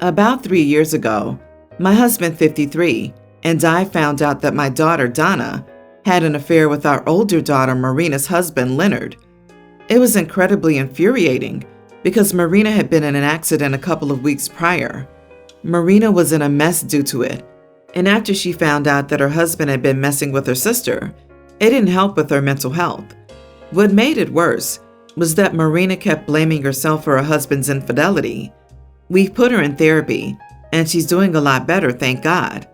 About 3 years ago, my husband, 53, and I found out that my daughter, Donna, had an affair with our older daughter, Marina's husband, Leonard. It was incredibly infuriating because Marina had been in an accident a couple of weeks prior. Marina was in a mess due to it, and after she found out that her husband had been messing with her sister, it didn't help with her mental health. What made it worse was that Marina kept blaming herself for her husband's infidelity. We put her in therapy, and she's doing a lot better, thank God.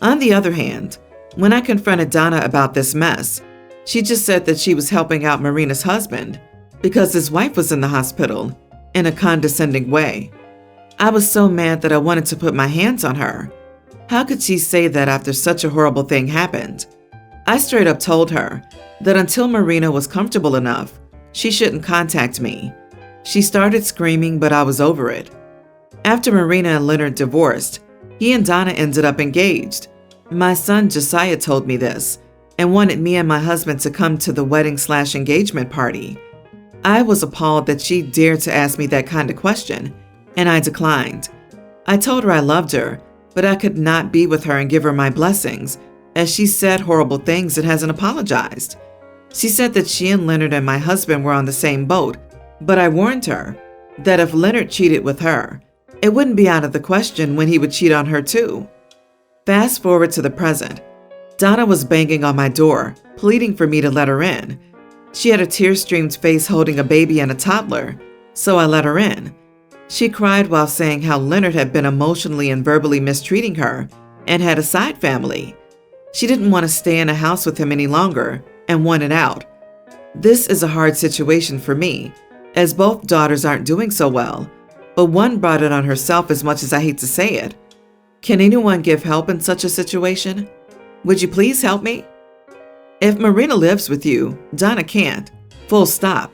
On the other hand, when I confronted Donna about this mess, she just said that she was helping out Marina's husband because his wife was in the hospital, in a condescending way. I was so mad that I wanted to put my hands on her. How could she say that after such a horrible thing happened? I straight up told her that until Marina was comfortable enough, she shouldn't contact me. She started screaming, but I was over it. After Marina and Leonard divorced, he and Donna ended up engaged. My son Josiah told me this and wanted me and my husband to come to the wedding/engagement party. I was appalled that she dared to ask me that kind of question, and I declined. I told her I loved her, but I could not be with her and give her my blessings, as she said horrible things and hasn't apologized. She said that she and Leonard and my husband were on the same boat, but I warned her that if Leonard cheated with her, it wouldn't be out of the question when he would cheat on her too. Fast forward to the present. Donna was banging on my door, pleading for me to let her in. She had a tear-streamed face holding a baby and a toddler, so I let her in. She cried while saying how Leonard had been emotionally and verbally mistreating her and had a side family. She didn't want to stay in a house with him any longer and wanted out. This is a hard situation for me, as both daughters aren't doing so well, but one brought it on herself as much as I hate to say it. Can anyone give help in such a situation? Would you please help me? If Marina lives with you, Donna can't. Full stop.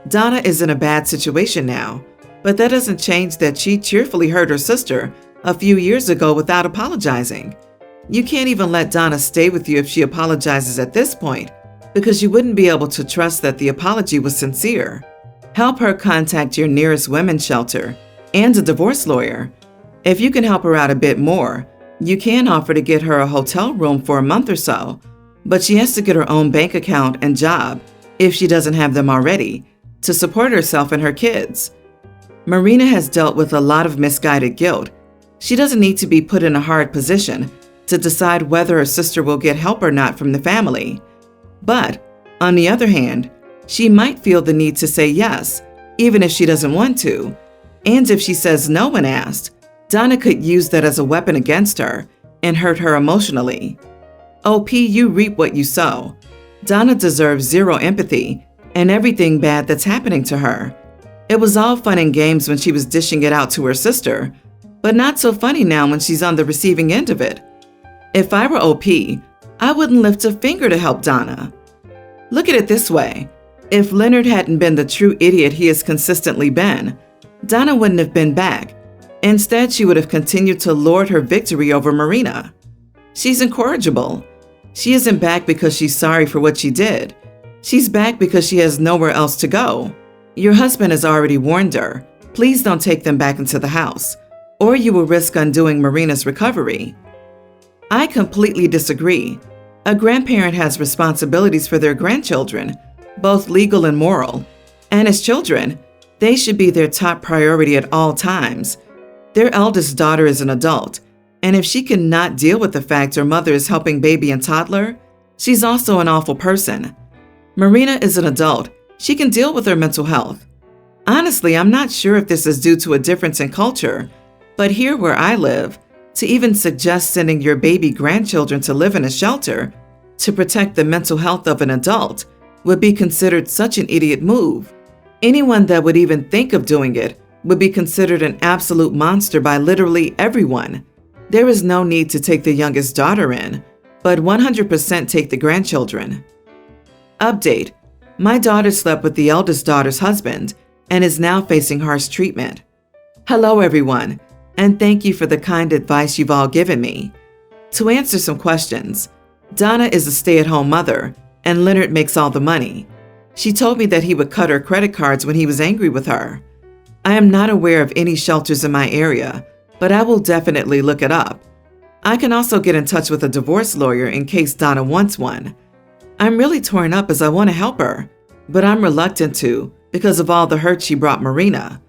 Donna is in a bad situation now, but that doesn't change that she cheerfully hurt her sister a few years ago without apologizing. You can't even let Donna stay with you if she apologizes at this point, because you wouldn't be able to trust that the apology was sincere. Help her contact your nearest women's shelter and a divorce lawyer. If you can help her out a bit more, you can offer to get her a hotel room for a month or so, but she has to get her own bank account and job, if she doesn't have them already, to support herself and her kids. Marina has dealt with a lot of misguided guilt. She doesn't need to be put in a hard position to decide whether her sister will get help or not from the family. But, on the other hand, she might feel the need to say yes, even if she doesn't want to. And if she says no when asked, Donna could use that as a weapon against her and hurt her emotionally. OP, you reap what you sow. Donna deserves zero empathy and everything bad that's happening to her. It was all fun and games when she was dishing it out to her sister, but not so funny now when she's on the receiving end of it. If I were OP, I wouldn't lift a finger to help Donna. Look at it this way. If Leonard hadn't been the true idiot he has consistently been, Donna wouldn't have been back. Instead, she would have continued to lord her victory over Marina. She's incorrigible. She isn't back because she's sorry for what she did. She's back because she has nowhere else to go. Your husband has already warned her, please don't take them back into the house, or you will risk undoing Marina's recovery. I completely disagree. A grandparent has responsibilities for their grandchildren, both legal and moral, and as children, they should be their top priority at all times. Their eldest daughter is an adult, and if she cannot deal with the fact her mother is helping baby and toddler, she's also an awful person. Marina is an adult. She can deal with her mental health. Honestly, I'm not sure if this is due to a difference in culture, but here where I live, to even suggest sending your baby grandchildren to live in a shelter to protect the mental health of an adult would be considered such an idiot move. Anyone that would even think of doing it would be considered an absolute monster by literally everyone. There is no need to take the youngest daughter in, but 100% take the grandchildren. Update: my daughter slept with the eldest daughter's husband and is now facing harsh treatment. Hello everyone, and thank you for the kind advice you've all given me. To answer some questions, Donna is a stay-at-home mother and Leonard makes all the money. She told me that he would cut her credit cards when he was angry with her. I am not aware of any shelters in my area, but I will definitely look it up. I can also get in touch with a divorce lawyer in case Donna wants one. I'm really torn up as I want to help her, but I'm reluctant to because of all the hurt she brought Marina.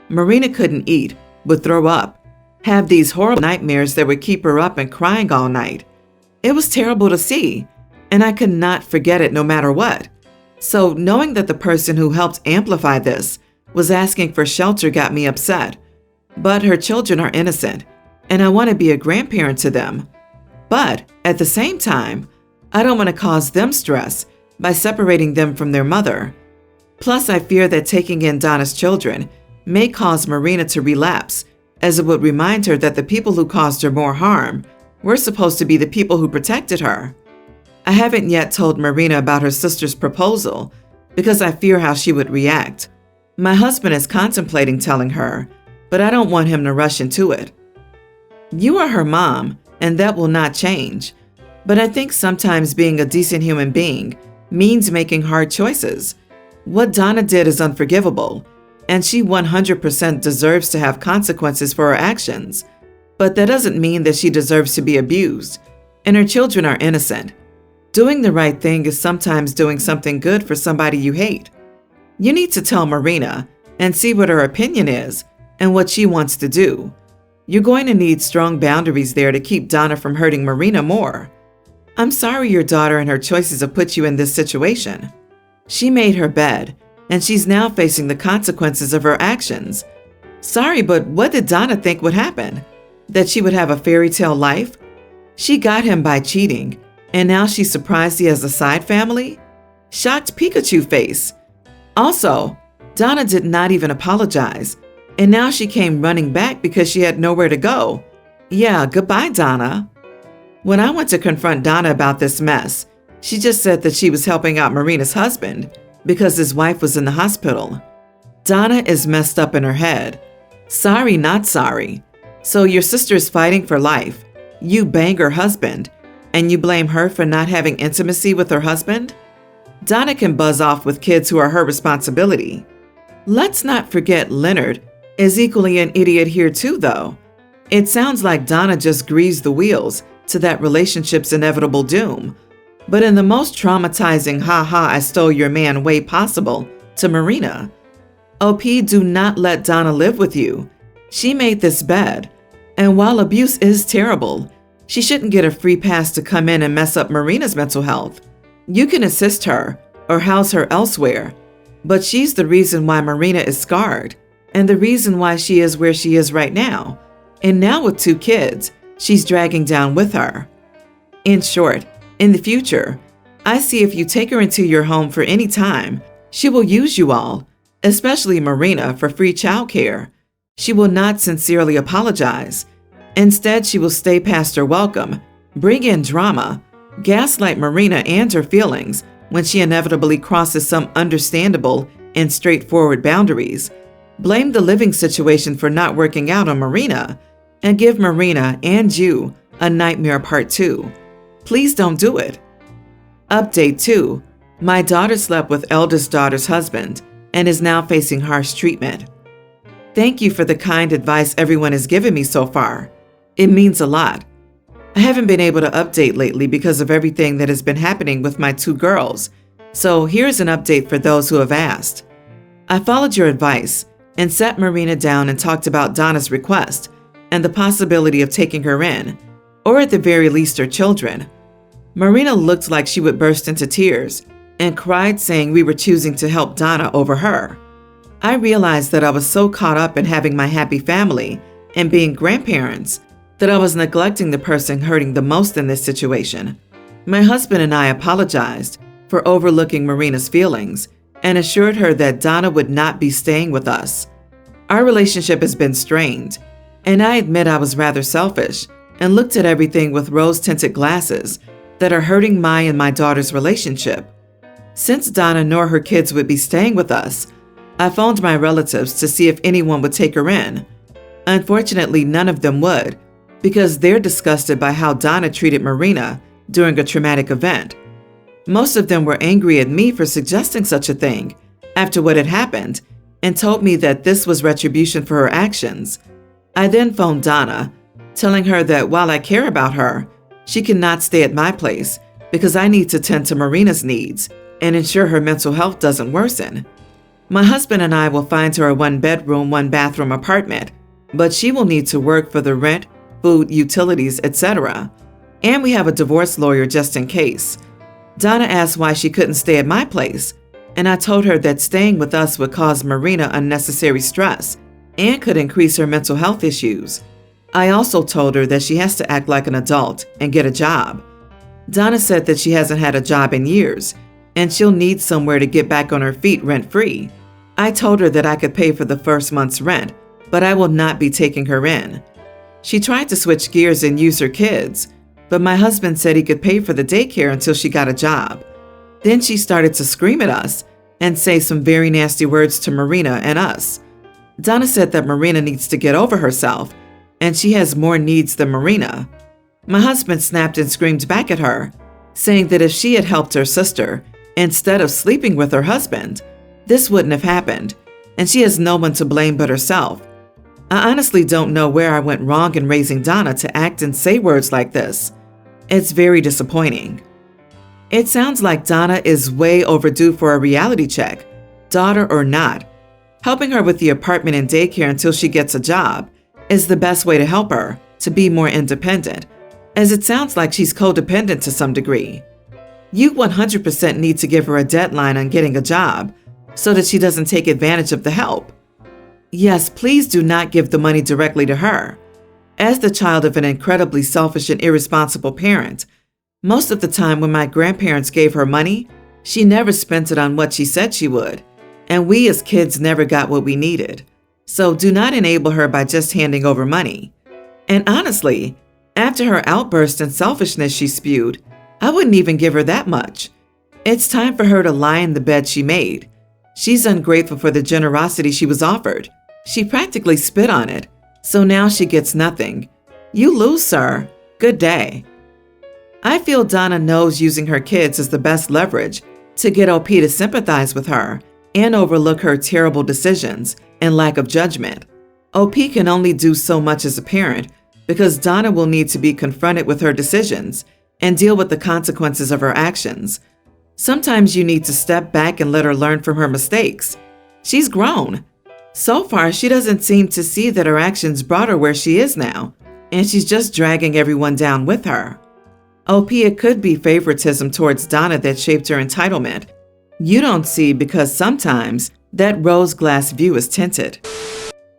Marina couldn't eat, would throw up, have these horrible nightmares that would keep her up and crying all night. It was terrible to see, and I could not forget it no matter what. So knowing that the person who helped amplify this was asking for shelter got me upset. But her children are innocent, and I want to be a grandparent to them. But at the same time, I don't want to cause them stress by separating them from their mother. Plus, I fear that taking in Donna's children may cause Marina to relapse, as it would remind her that the people who caused her more harm were supposed to be the people who protected her. I haven't yet told Marina about her sister's proposal because I fear how she would react. My husband is contemplating telling her, but I don't want him to rush into it. You are her mom, and that will not change. But I think sometimes being a decent human being means making hard choices. What Donna did is unforgivable, and she 100% deserves to have consequences for her actions. But that doesn't mean that she deserves to be abused, and her children are innocent. Doing the right thing is sometimes doing something good for somebody you hate. You need to tell Marina and see what her opinion is and what she wants to do. You're going to need strong boundaries there to keep Donna from hurting Marina more. I'm sorry your daughter and her choices have put you in this situation. She made her bed, and she's now facing the consequences of her actions. Sorry, but what did Donna think would happen? That she would have a fairy tale life? She got him by cheating, and now she's surprised he has a side family? Shocked Pikachu face. Also, Donna did not even apologize, and now she came running back because she had nowhere to go. Yeah, goodbye, Donna. When I went to confront Donna about this mess, she just said that she was helping out Marina's husband because his wife was in the hospital. Donna is messed up in her head. Sorry, not sorry. So your sister is fighting for life. You bang her husband, and you blame her for not having intimacy with her husband? Donna can buzz off with kids who are her responsibility. Let's not forget Leonard is equally an idiot here too, though. It sounds like Donna just greased the wheels to that relationship's inevitable doom, but in the most traumatizing "ha-ha, I stole your man" way possible to Marina. OP, do not let Donna live with you. She made this bed, and while abuse is terrible, she shouldn't get a free pass to come in and mess up Marina's mental health. You can assist her or house her elsewhere, but she's the reason why Marina is scarred and the reason why she is where she is right now. And now with 2 kids, she's dragging down with her. In short, in the future, I see if you take her into your home for any time, she will use you all, especially Marina, for free childcare. She will not sincerely apologize. Instead, she will stay past her welcome, bring in drama, gaslight Marina and her feelings when she inevitably crosses some understandable and straightforward boundaries, blame the living situation for not working out on Marina, and give Marina and you a nightmare part 2. Please don't do it. Update 2. My daughter slept with eldest daughter's husband and is now facing harsh treatment. Thank you for the kind advice everyone has given me so far. It means a lot. I haven't been able to update lately because of everything that has been happening with my 2 girls, so here's an update for those who have asked. I followed your advice and sat Marina down and talked about Donna's request and the possibility of taking her in, or at the very least her children. Marina looked like she would burst into tears and cried, saying we were choosing to help Donna over her. I realized that I was so caught up in having my happy family and being grandparents that I was neglecting the person hurting the most in this situation. My husband and I apologized for overlooking Marina's feelings and assured her that Donna would not be staying with us. Our relationship has been strained, and I admit I was rather selfish and looked at everything with rose-tinted glasses that are hurting my and my daughter's relationship. Since Donna nor her kids would be staying with us, I phoned my relatives to see if anyone would take her in. Unfortunately, none of them would, because they're disgusted by how Donna treated Marina during a traumatic event. Most of them were angry at me for suggesting such a thing after what had happened and told me that this was retribution for her actions. I then phoned Donna, telling her that while I care about her, she cannot stay at my place because I need to tend to Marina's needs and ensure her mental health doesn't worsen. My husband and I will find her a one-bedroom, one-bathroom apartment, but she will need to work for the rent, food, utilities, etc. And we have a divorce lawyer just in case. Donna asked why she couldn't stay at my place, and I told her that staying with us would cause Marina unnecessary stress and could increase her mental health issues. I also told her that she has to act like an adult and get a job. Donna said that she hasn't had a job in years, and she'll need somewhere to get back on her feet rent-free. I told her that I could pay for the first month's rent, but I will not be taking her in. She tried to switch gears and use her kids, but my husband said he could pay for the daycare until she got a job. Then she started to scream at us and say some very nasty words to Marina and us. Donna said that Marina needs to get over herself, and she has more needs than Marina. My husband snapped and screamed back at her, saying that if she had helped her sister instead of sleeping with her husband, this wouldn't have happened, and she has no one to blame but herself. I honestly don't know where I went wrong in raising Donna to act and say words like this. It's very disappointing. It sounds like Donna is way overdue for a reality check, daughter or not. Helping her with the apartment and daycare until she gets a job is the best way to help her to be more independent, as it sounds like she's codependent to some degree. You 100% need to give her a deadline on getting a job so that she doesn't take advantage of the help. Yes, please do not give the money directly to her. As the child of an incredibly selfish and irresponsible parent, most of the time when my grandparents gave her money, she never spent it on what she said she would, and we as kids never got what we needed. So do not enable her by just handing over money. And honestly, after her outburst and selfishness she spewed, I wouldn't even give her that much. It's time for her to lie in the bed she made. She's ungrateful for the generosity she was offered. She practically spit on it, so now she gets nothing. You lose, sir. Good day. I feel Donna knows using her kids is the best leverage to get OP to sympathize with her and overlook her terrible decisions and lack of judgment. OP can only do so much as a parent because Donna will need to be confronted with her decisions and deal with the consequences of her actions. Sometimes you need to step back and let her learn from her mistakes. She's grown. So far, she doesn't seem to see that her actions brought her where she is now, and she's just dragging everyone down with her. OP, it could be favoritism towards Donna that shaped her entitlement. You don't see because sometimes that rose glass view is tinted.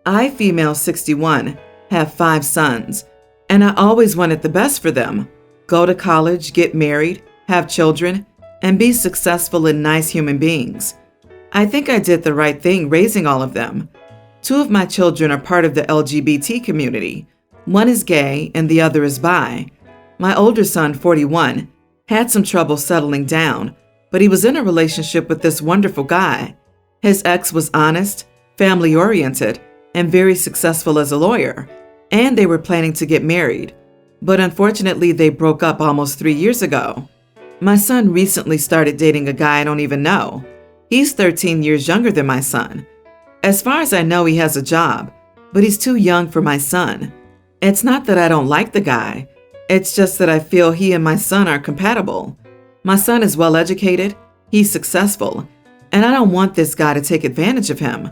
I, female 61, have 5 sons, and I always wanted the best for them. Go to college, get married, have children, and be successful and nice human beings. I think I did the right thing raising all of them. 2 of my children are part of the LGBT community. One is gay and the other is bi. My older son, 41, had some trouble settling down, but he was in a relationship with this wonderful guy. His ex was honest, family-oriented, and very successful as a lawyer, and they were planning to get married. But unfortunately, they broke up almost 3 years ago. My son recently started dating a guy I don't even know. He's 13 years younger than my son. As far as I know, he has a job, but he's too young for my son. It's not that I don't like the guy. It's just that I feel he and my son are compatible. My son is well educated, he's successful, and I don't want this guy to take advantage of him.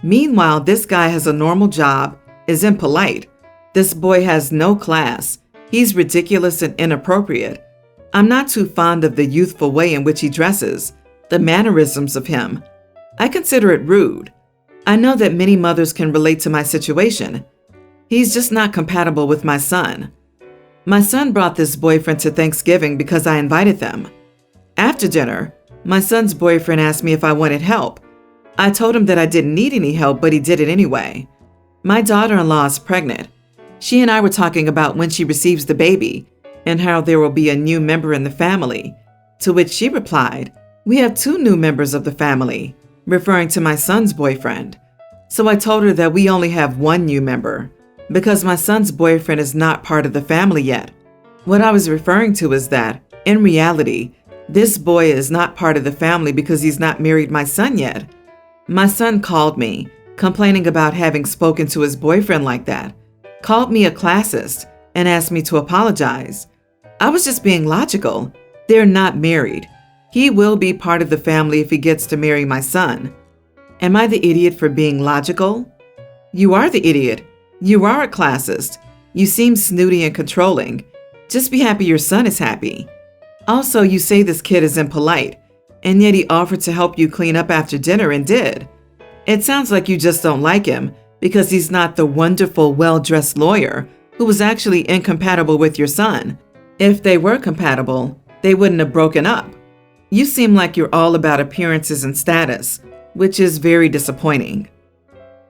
Meanwhile, this guy has a normal job, is impolite. This boy has no class. He's ridiculous and inappropriate. I'm not too fond of the youthful way in which he dresses, the mannerisms of him. I consider it rude. I know that many mothers can relate to my situation. He's just not compatible with my son. My son brought this boyfriend to Thanksgiving because I invited them. After dinner, my son's boyfriend asked me if I wanted help. I told him that I didn't need any help, but he did it anyway. My daughter-in-law is pregnant. She and I were talking about when she receives the baby and how there will be a new member in the family, to which she replied, "We have 2 new members of the family," referring to my son's boyfriend. So I told her that we only have 1 new member, because my son's boyfriend is not part of the family yet. What I was referring to is that, in reality, this boy is not part of the family because he's not married my son yet. My son called me complaining about having spoken to his boyfriend like that, called me a classist, and asked me to apologize. I was just being logical. They're not married. He will be part of the family if he gets to marry my son. Am I the idiot for being logical? You are the idiot. You are a classist. You seem snooty and controlling. Just be happy your son is happy. Also, you say this kid is impolite, and yet he offered to help you clean up after dinner and did. It sounds like you just don't like him because he's not the wonderful, well-dressed lawyer who was actually incompatible with your son. If they were compatible, they wouldn't have broken up. You seem like you're all about appearances and status, which is very disappointing.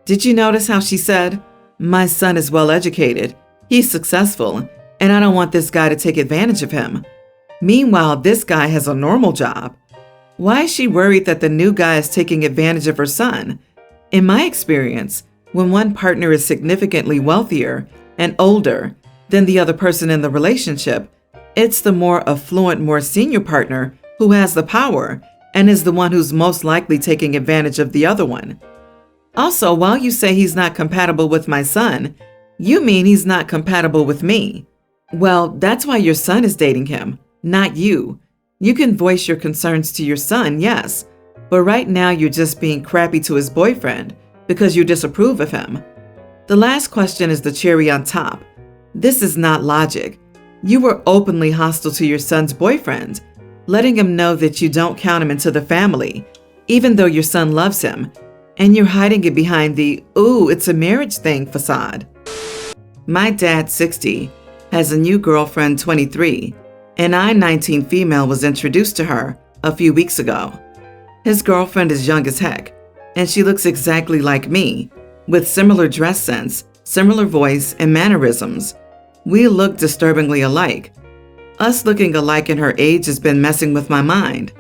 Did you notice how she said, "My son is well educated, he's successful, and I don't want this guy to take advantage of him"? Meanwhile, this guy has a normal job. Why is she worried that the new guy is taking advantage of her son? In my experience, when one partner is significantly wealthier and older than the other person in the relationship, it's the more affluent, more senior partner who has the power and is the one who's most likely taking advantage of the other one. Also, while you say he's not compatible with my son, you mean he's not compatible with me. Well, that's why your son is dating him, not you. You can voice your concerns to your son, yes, but right now you're just being crappy to his boyfriend because you disapprove of him. The last question is the cherry on top. This is not logic. You were openly hostile to your son's boyfriend, letting him know that you don't count him into the family, even though your son loves him, and you're hiding it behind the, "Ooh, it's a marriage thing" facade. My dad, 60, has a new girlfriend, 23, and I, 19 female, was introduced to her a few weeks ago. His girlfriend is young as heck, and she looks exactly like me, with similar dress sense, similar voice, and mannerisms. We look disturbingly alike. Us looking alike in her age has been messing with my mind.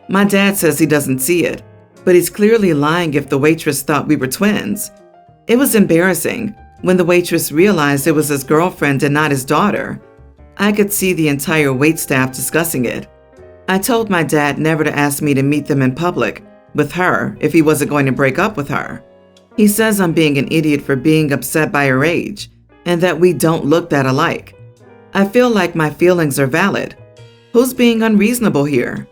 My dad says he doesn't see it, but he's clearly lying if the waitress thought we were twins. It was embarrassing when the waitress realized it was his girlfriend and not his daughter. I could see the entire waitstaff discussing it. I told my dad never to ask me to meet them in public with her if he wasn't going to break up with her. He says I'm being an idiot for being upset by her age and that we don't look that alike. I feel like my feelings are valid. Who's being unreasonable here?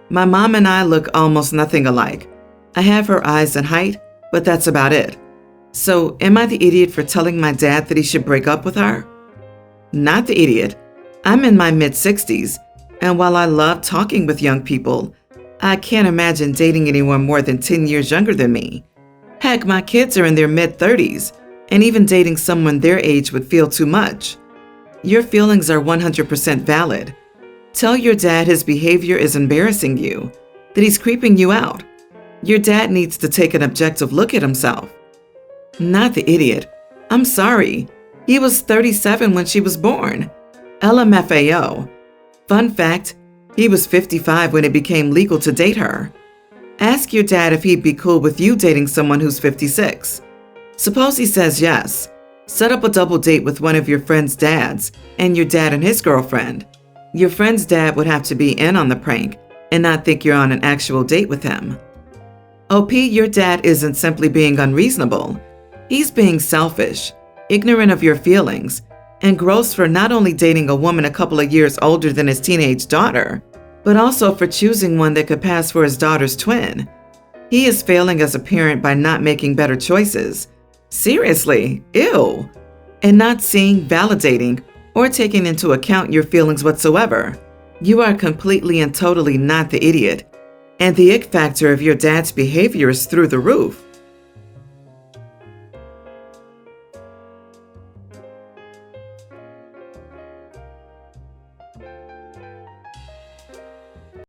My mom and I look almost nothing alike. I have her eyes and height, but that's about it. So, am I the idiot for telling my dad that he should break up with her? Not the idiot. I'm in my mid-60s, and while I love talking with young people, I can't imagine dating anyone more than 10 years younger than me. Heck, my kids are in their mid-30s, and even dating someone their age would feel too much. Your feelings are 100% valid. Tell your dad his behavior is embarrassing you, that he's creeping you out. Your dad needs to take an objective look at himself. Not the idiot. I'm sorry. He was 37 when she was born. LMFAO. Fun fact, he was 55 when it became legal to date her. Ask your dad if he'd be cool with you dating someone who's 56. Suppose he says yes. Set up a double date with one of your friend's dads and your dad and his girlfriend. Your friend's dad would have to be in on the prank and not think you're on an actual date with him. OP, your dad isn't simply being unreasonable. He's being selfish, ignorant of your feelings, and gross for not only dating a woman a couple of years older than his teenage daughter, but also for choosing one that could pass for his daughter's twin. He is failing as a parent by not making better choices. Seriously, ew. And not seeing, validating, or taking into account your feelings whatsoever. You are completely and totally not the idiot. And the ick factor of your dad's behavior is through the roof.